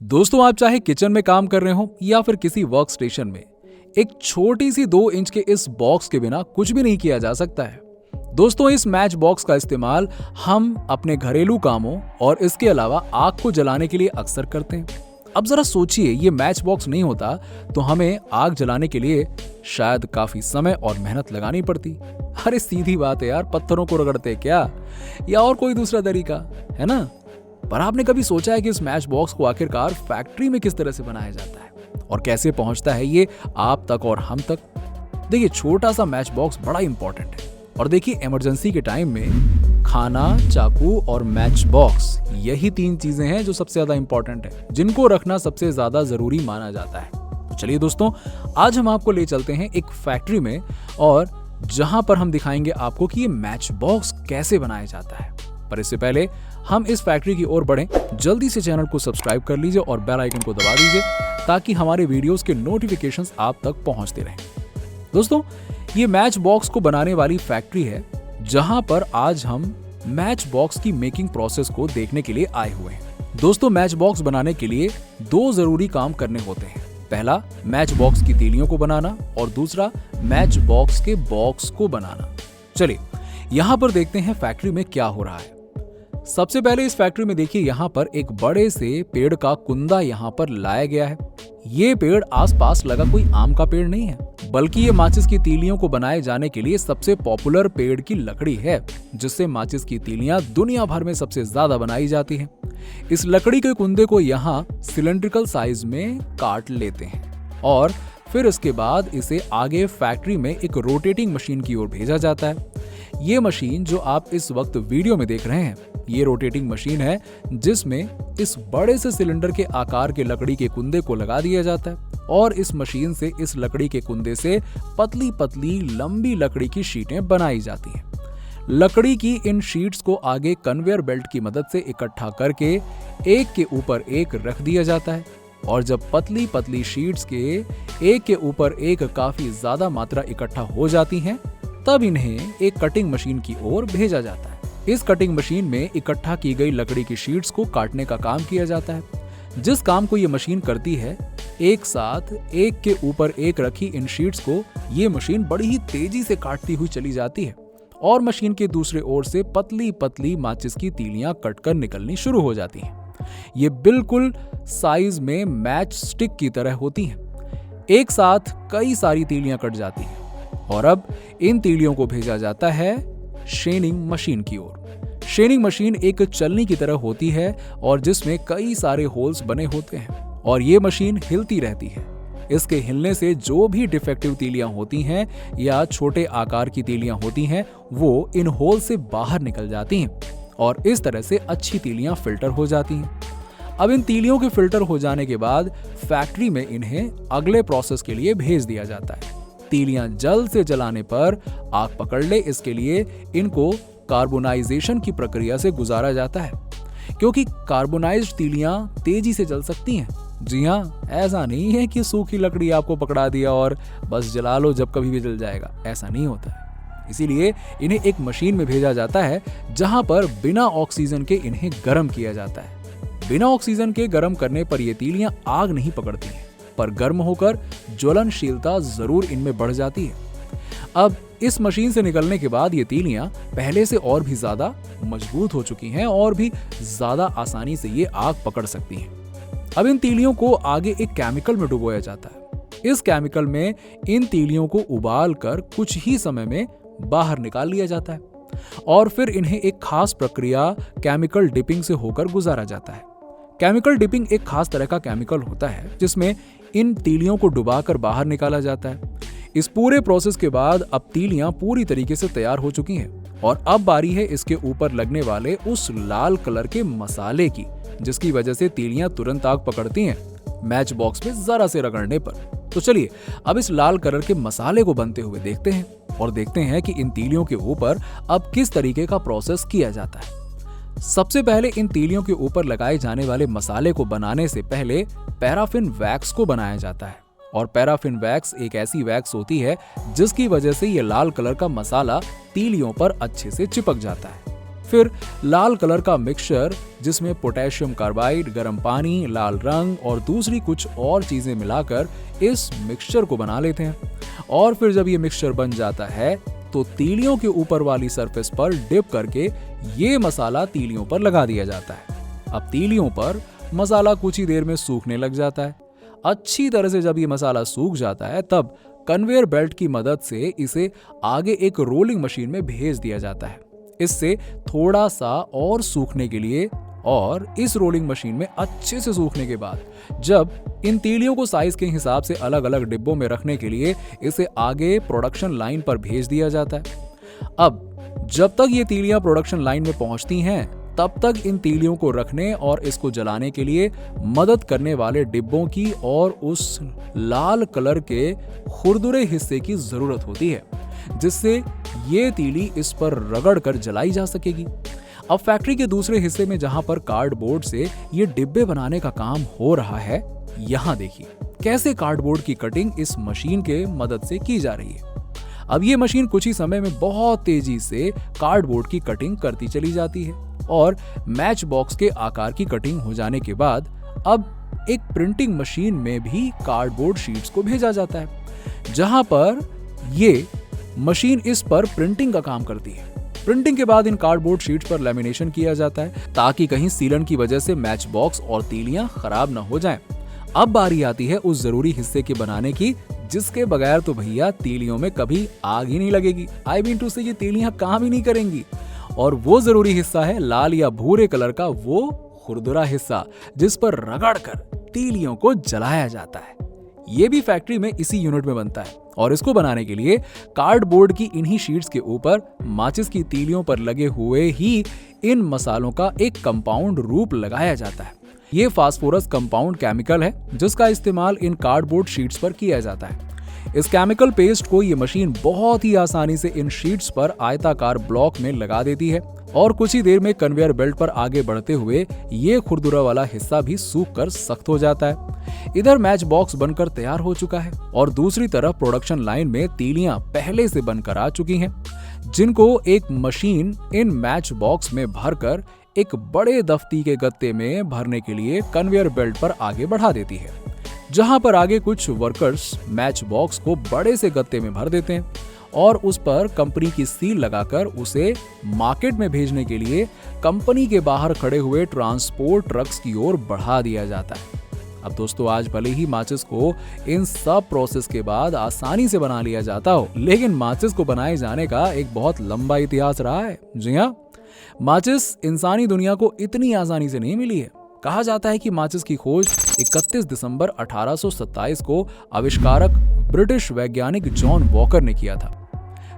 दोस्तों, आप चाहे किचन में काम कर रहे हो या फिर किसी वर्क स्टेशन में, एक छोटी सी 2 इंच के इस बॉक्स के बिना कुछ भी नहीं किया जा सकता है। दोस्तों, इस मैच बॉक्स का इस्तेमाल हम अपने घरेलू कामों और इसके अलावा आग को जलाने के लिए अक्सर करते हैं। अब जरा सोचिए, ये मैच बॉक्स नहीं होता तो हमें आग जलाने के लिए शायद काफी समय और मेहनत लगानी पड़ती। अरे सीधी बात है यार, पत्थरों को रगड़ते क्या, या और कोई दूसरा तरीका है ना। पर आपने कभी सोचा है कि इस मैच बॉक्स को आखिरकार फैक्ट्री में किस तरह से बनाया जाता है और कैसे पहुंचता है ये आप तक और हम तक? देखिए, छोटा सा मैच बॉक्स बड़ा इंपॉर्टेंट है। और देखिए, इमरजेंसी के टाइम में खाना, चाकू और मैच बॉक्स, यही 3 चीजें हैं जो सबसे ज्यादा इंपॉर्टेंट है, जिनको रखना सबसे ज्यादा जरूरी माना जाता है। तो चलिए दोस्तों, आज हम आपको ले चलते हैं एक फैक्ट्री में, और जहां पर हम दिखाएंगे आपको कि ये मैच बॉक्स कैसे बनाया जाता है। पर इससे पहले हम इस फैक्ट्री की ओर बढ़ें, जल्दी से चैनल को सब्सक्राइब कर लीजिए और बेल आइकन को दबा दीजिए ताकि हमारे वीडियोस के नोटिफिकेशंस आप तक पहुंचते रहें। दोस्तों, ये मैच बॉक्स को बनाने वाली फैक्ट्री है जहां पर आज हम मैच बॉक्स की मेकिंग प्रोसेस को देखने के लिए आए हुए हैं। दोस्तों, मैच बॉक्स बनाने के लिए 2 जरूरी काम करने होते हैं। पहला, मैच बॉक्स की तीलियों को बनाना, और दूसरा, मैच बॉक्स के बॉक्स को बनाना। चलिए यहाँ पर देखते हैं फैक्ट्री में क्या हो रहा है। सबसे पहले इस फैक्ट्री में देखिए, यहाँ पर एक बड़े से पेड़ का कुंदा यहाँ पर लाया गया है। ये पेड़ आसपास लगा कोई आम का पेड़ नहीं है, बल्कि ये माचिस की तीलियों को बनाए जाने के लिए सबसे पॉपुलर पेड़ की लकड़ी है, जिससे माचिस की तीलियां दुनिया भर में सबसे ज्यादा बनाई जाती हैं। इस लकड़ी के कुंदे को यहाँ सिलेंड्रिकल साइज में काट लेते हैं और फिर इसके बाद इसे आगे फैक्ट्री में एक रोटेटिंग मशीन की ओर भेजा जाता है। ये मशीन जो आप इस वक्त वीडियो में देख रहे हैं, ये रोटेटिंग मशीन है जिसमें इस बड़े से सिलेंडर के आकार के लकड़ी के कुंदे को लगा दिया जाता है और इस मशीन से इस लकड़ी के कुंदे से पतली पतली लंबी लकड़ी की शीटें बनाई जाती हैं। लकड़ी की इन शीट्स को आगे कन्वेयर बेल्ट की मदद से इकट्ठा करके एक के ऊपर एक रख दिया जाता है, और जब पतली पतली शीट्स के एक के ऊपर एक काफी ज्यादा मात्रा इकट्ठा हो जाती हैं, तब इन्हें एक कटिंग मशीन की ओर भेजा जाता है। इस कटिंग मशीन में इकट्ठा की गई लकड़ी की शीट्स को काटने का काम किया जाता है। जिस काम को ये मशीन करती है, एक साथ एक के ऊपर एक रखी इन शीट्स को ये मशीन बड़ी ही तेजी से काटती हुई चली जाती है और मशीन के दूसरे ओर से पतली पतली माचिस की तीलियां कटकर निकलनी शुरू हो जाती हैं। ये बिल्कुल साइज में मैच स्टिक की तरह होती हैं। एक साथ कई सारी तीलियां कट जाती हैं और अब इन तीलियों को भेजा जाता है शेनिंग मशीन की ओर। शेनिंग मशीन एक चलनी की तरह होती है और जिसमें कई सारे होल्स बने होते हैं, और ये मशीन हिलती रहती है। इसके हिलने से जो भी डिफेक्टिव तीलियां होती हैं या छोटे आकार की तीलियां होती हैं, वो इन होल से बाहर निकल जाती हैं और इस तरह से अच्छी तीलियां फिल्टर हो जाती हैं। अब इन तीलियों के फिल्टर हो जाने के बाद फैक्ट्री में इन्हें अगले प्रोसेस के लिए भेज दिया जाता है। तीलियां जल्द से जलाने पर आग पकड़ ले, इसके लिए इनको कार्बोनाइजेशन की प्रक्रिया से गुजारा जाता है, क्योंकि कार्बोनाइज्ड तीलियां तेजी से जल सकती हैं। जी हाँ, ऐसा नहीं है कि सूखी लकड़ी आपको पकड़ा दिया और बस जला लो, जब कभी भी जल जाएगा, ऐसा नहीं होता है। इसीलिए इन्हें एक मशीन में भेजा जाता है जहां पर बिना ऑक्सीजन के इन्हें गर्म किया जाता है। बिना ऑक्सीजन के गर्म करने पर ये तीलियां आग नहीं पकड़ती हैं, पर गर्म होकर ज्वलनशीलता जरूर इनमें बढ़ जाती है। अब इस मशीन से निकलने के बाद ये तीलियां पहले से और भी ज्यादा मजबूत हो चुकी हैं और भी ज्यादा आसानी से ये आग पकड़ सकती हैं। अब इन तीलियों को आगे एक केमिकल में डुबोया जाता है। इस केमिकल में इन तीलियों को उबाल कर कुछ ही समय में बाहर निकाल लिया जाता है और फिर इन्हें एक खास प्रक्रिया केमिकल डिपिंग से होकर गुजारा जाता है। केमिकल डिपिंग एक खास तरह का केमिकल होता है जिसमें इन तीलियों को डुबाकर बाहर निकाला जाता है। इस पूरे प्रोसेस के बाद अब तीलियां पूरी तरीके से तैयार हो चुकी हैं और अब बारी है इसके ऊपर लगने वाले उस लाल कलर के मसाले की, जिसकी वजह से तीलियां तुरंत आग पकड़ती हैं मैच बॉक्स में जरा से रगड़ने पर। तो चलिए अब इस लाल कलर के मसाले को बनते हुए देखते हैं और देखते हैं कि इन तीलियों के ऊपर अब किस तरीके का प्रोसेस किया जाता है। सबसे पहले इन तीलियों के ऊपर लगाए जाने वाले मसाले को बनाने से पहले पैराफिन वैक्स को बनाया जाता है, और पैराफिन वैक्स एक ऐसी वैक्स होती है जिसकी वजह से ये लाल कलर का मसाला तीलियों पर अच्छे से चिपक जाता है। फिर लाल कलर का मिक्सचर जिसमें पोटेशियम कार्बाइड, गर्म पानी, लाल रंग और दूसरी कुछ और चीजें मिलाकर इस मिक्सचर को बना लेते हैं। और फिर जब ये मिक्सचर बन जाता है तो तीलियों के ऊपर वाली सरफेस पर डिप करके ये मसाला तीलियों पर लगा दिया जाता है। अब तीलियों पर मसाला कुछ ही देर में सूखने लग जाता है। अच्छी तरह से जब ये मसाला सूख जाता है तब कन्वेयर बेल्ट की मदद से इसे आगे एक रोलिंग मशीन में भेज दिया जाता है, इससे थोड़ा सा और सूखने के लिए। और इस रोलिंग मशीन में अच्छे से सूखने के बाद जब इन तीलियों को साइज के हिसाब से अलग अलग डिब्बों में रखने के लिए इसे आगे प्रोडक्शन लाइन पर भेज दिया जाता है। अब जब तक ये तीलियां प्रोडक्शन लाइन में पहुंचती हैं तब तक इन तीलियों को रखने और इसको जलाने के लिए मदद करने वाले डिब्बों की और उस लाल कलर के खुरदुरे हिस्से की जरूरत होती है, जिससे ये तीली इस पर रगड़ कर जलाई जा सकेगी। अब फैक्ट्री के दूसरे हिस्से में जहां पर कार्डबोर्ड से ये डिब्बे बनाने का काम हो रहा है, यहाँ देखिए कैसे कार्डबोर्ड की कटिंग इस मशीन के मदद से की जा रही है। अब ये मशीन कुछ ही समय में बहुत तेजी से कार्डबोर्ड की कटिंग करती चली जाती है और मैच बॉक्स के आकार की कटिंग हो जाने के बाद अब एक प्रिंटिंग मशीन में भी कार्डबोर्ड शीट्स को भेजा जाता है, जहां पर ये मशीन इस पर प्रिंटिंग का काम करती है। प्रिंटिंग के बाद इन कार्डबोर्ड शीट्स पर लैमिनेशन किया जाता है ताकि कहीं सीलन की वजह से मैच बॉक्स और तीलियां खराब न हो जाएं। अब बारी आती है उस जरूरी हिस्से के बनाने की जिसके बगैर तो भैया तीलियों में कभी आग ही नहीं लगेगी। आई मीन टू से ये तीलियां काम ही नहीं करेंगी। और वो जरूरी हिस्सा है लाल या भूरे कलर का वो खुरदुरा हिस्सा जिस पर रगड़कर तीलियों को जलाया जाता है। ये भी फैक्ट्री में इसी यूनिट में बनता है और इसको बनाने के लिए कार्डबोर्ड की इन्हीं शीट्स के ऊपर माचिस की तीलियों पर लगे हुए ही इन मसालों का एक कंपाउंड रूप लगाया जाता है। ये फास्फोरस कंपाउंड केमिकल है जिसका इस्तेमाल इन कार्डबोर्ड शीट्स पर किया जाता है। इस केमिकल पेस्ट को ये मशीन बहुत ही आसानी से इन शीट्स पर आयताकार ब्लॉक में लगा देती है और कुछ ही देर में कन्वेयर बेल्ट पर आगे बढ़ते हुए ये खुरदुरा वाला हिस्सा भी सूख कर सख्त हो जाता है। इधर मैच बॉक्स बनकर तैयार हो चुका है और दूसरी तरफ प्रोडक्शन लाइन में तीलियां पहले से बनकर आ चुकी हैं, जिनको एक मशीन इन मैच बॉक्स में भरकर एक बड़े दफ्ती के गत्ते में भरने के लिए कन्वेयर बेल्ट पर आगे बढ़ा देती है, जहां पर आगे कुछ वर्कर्स मैच बॉक्स को बड़े से गत्ते में भर देते हैं और उस पर कंपनी की सील लगाकर उसे मार्केट में भेजने के लिए कंपनी के बाहर खड़े हुए ट्रांसपोर्ट ट्रक्स की ओर बढ़ा दिया जाता है। अब दोस्तों, आज भले ही माचिस को इन सब प्रोसेस के बाद आसानी से बना लिया जाता हो, लेकिन माचिस को बनाए जाने का एक बहुत लंबा इतिहास रहा है। जी हाँ, माचिस इंसानी दुनिया को इतनी आसानी से नहीं मिली है। कहा जाता है कि माचिस की खोज 31 दिसंबर 1827 को आविष्कारक ब्रिटिश वैज्ञानिक जॉन वॉकर ने किया था।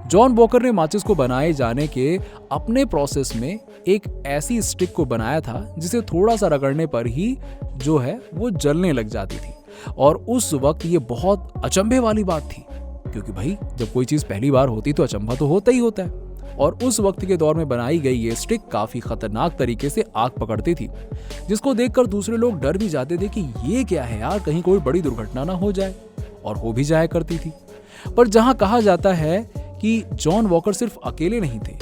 जॉन वॉकर ने माचिस को बनाए जाने के अपने प्रोसेस में एक ऐसी स्टिक को बनाया था जिसे थोड़ा सा रगड़ने पर ही जो है वो जलने लग जाती थी। और उस वक्त ये बहुत अचंभे वाली बात थी, क्योंकि भाई जब कोई चीज पहली बार होती तो अचंभा तो होता ही होता है। और उस वक्त के दौर में बनाई गई ये स्टिक काफी खतरनाक तरीके से आग पकड़ती थी, जिसको देखकर दूसरे लोग डर भी जाते थे कि ये क्या है यार, कहीं कोई बड़ी दुर्घटना ना हो जाए, और हो भी जाया करती थी। पर जहां कहा जाता है कि जॉन वॉकर सिर्फ अकेले नहीं थे,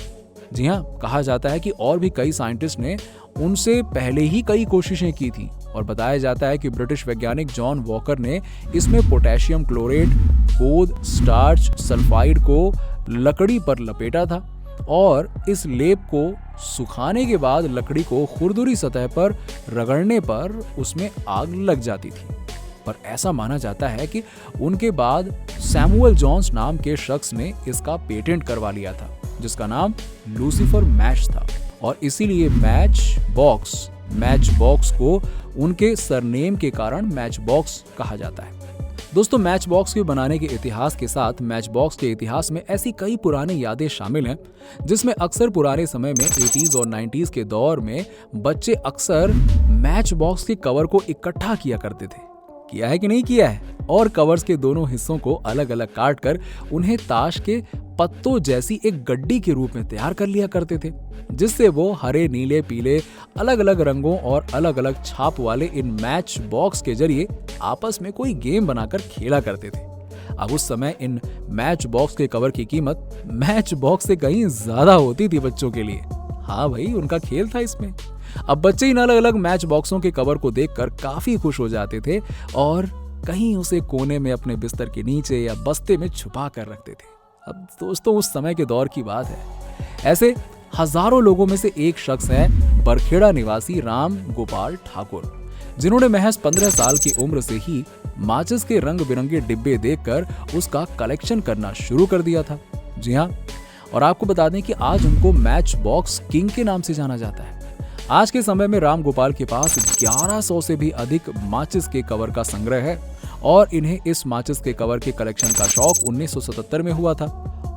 जी हाँ, कहा जाता है कि और भी कई साइंटिस्ट ने उनसे पहले ही कई कोशिशें की थी। और बताया जाता है कि ब्रिटिश वैज्ञानिक जॉन वॉकर ने इसमें पोटेशियम क्लोरेट, गोंद, स्टार्च, सल्फाइड को लकड़ी पर लपेटा था और इस लेप को सुखाने के बाद लकड़ी को खुरदुरी सतह पर रगड़ने पर उसमें आग लग जाती थी। पर ऐसा माना जाता है कि उनके बाद सैमुअल जॉन्स नाम के शख्स ने इसका पेटेंट करवा लिया था, जिसका नाम लूसीफर मैच था, और इसीलिए मैच बॉक्स को उनके सरनेम के कारण मैच बॉक्स कहा जाता है। दोस्तों, मैच बॉक्स के बनाने के इतिहास के साथ मैच बॉक्स के इतिहास में ऐसी कई पुरानी यादें शामिल हैं, जिसमें अक्सर पुराने समय में 80s और 90s के दौर में बच्चे अक्सर मैच बॉक्स के कवर को इकट्ठा किया करते थे। किया है कि नहीं किया है? और कवर्स के दोनों हिस्सों को अलग अलग काट कर उन्हें ताश के पत्तों जैसी एक गड्डी के रूप में तैयार कर लिया करते थे, जिससे वो हरे, नीले, पीले अलग अलग रंगों और अलग अलग छाप वाले इन मैच बॉक्स के जरिए आपस में कोई गेम बनाकर खेला करते थे। अब उस समय इन मैच बॉक्स के कवर की कीमत मैच बॉक्स से कहीं ज्यादा होती थी बच्चों के लिए। हाँ भाई, उनका खेल था इसमें। अब बच्चे इन अलग अलग मैच बॉक्सों के कवर को देखकर काफी खुश हो जाते थे और कहीं उसे कोने में अपने बिस्तर के नीचे या बस्ते में छुपा कर रखते थे। अब दोस्तों, उस समय के दौर की बात है। ऐसे हजारों लोगों में से एक शख्स है बरखेड़ा निवासी राम गोपाल ठाकुर, जिन्होंने महज 15 साल की उम्र से ही माचिस के रंग बिरंगे डिब्बे देखकर उसका कलेक्शन करना शुरू कर दिया था। जी हाँ, और आपको बता दें कि आज उनको मैच बॉक्स किंग के नाम से जाना जाता है। आज के समय में राम गोपाल के पास 1100 से भी अधिक माचिस के कवर का संग्रह है और इन्हें इस माचिस के कवर के कलेक्शन का शौक 1977 में हुआ था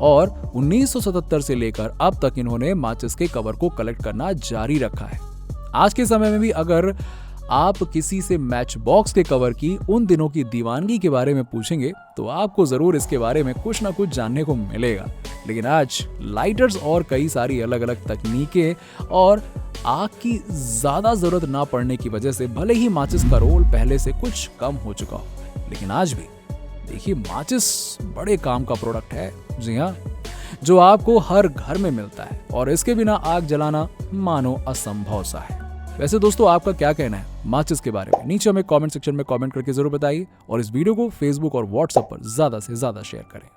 और 1977 से लेकर अब तक इन्होंने माचिस के कवर को कलेक्ट करना जारी रखा है। आज के समय में भी अगर आप किसी से मैच बॉक्स के कवर की उन दिनों की दीवानगी के बारे में पूछेंगे तो आपको जरूर इसके बारे में कुछ ना कुछ जानने को मिलेगा। लेकिन आज लाइटर्स और कई सारी अलग अलग तकनीकें और आग की ज्यादा जरूरत ना पड़ने की वजह से भले ही माचिस का रोल पहले से कुछ कम हो चुका हो, लेकिन आज भी देखिए माचिस बड़े काम का प्रोडक्ट है। जी हाँ, जो आपको हर घर में मिलता है और इसके बिना आग जलाना मानो असंभव सा है। वैसे दोस्तों, आपका क्या कहना है माचिस के बारे में? नीचे हमें कमेंट सेक्शन में कमेंट करके जरूर बताइए और इस वीडियो को फेसबुक और व्हाट्सएप पर ज्यादा से ज्यादा शेयर करें।